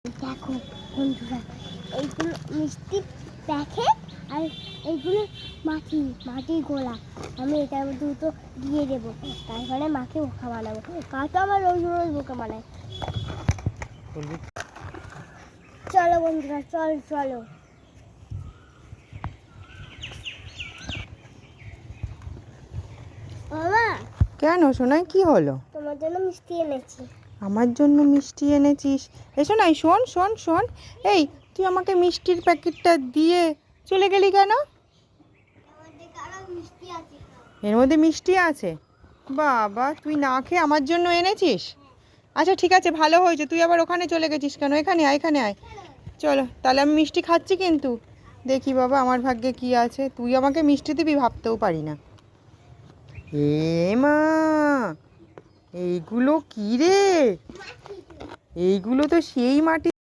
দেখো বন্ধুরা, এইগুলো মিষ্টি প্যাকেট আর এইগুলো মাটির গোলা। আমি এটার মধ্যে দুটো দিয়ে দেবো, তারপরে মাকে বোকা বানাবো। মা তো আমার রোজ রোজ বোকা বানায়। চলো বন্ধুরা, চলো। বাবা, কেন সোনাই, কি হলো? তোমার জন্য মিষ্টি এনেছি। আমার জন্য মিষ্টি এনেছিস? এসো নাই, শোন শোন শোন, এই তুই আমাকে মিষ্টির প্যাকেটটা দিয়ে চলে গেলি কেন? এর মধ্যে মিষ্টি আছে? বাবা, তুই না খেয়ে আমার জন্য এনেছিস? আচ্ছা ঠিক আছে, ভালো হয়েছে। তুই আবার ওখানে চলে গেছিস কেন? এখানে আয়। চলো তাহলে, আমি মিষ্টি খাচ্ছি, কিন্তু দেখি বাবা আমার ভাগ্যে কি আছে। তুই আমাকে মিষ্টি দিবি ভাবতেও পারি না। এ মা, এইগুলো কি রে? এইগুলো তো সেই মাটি।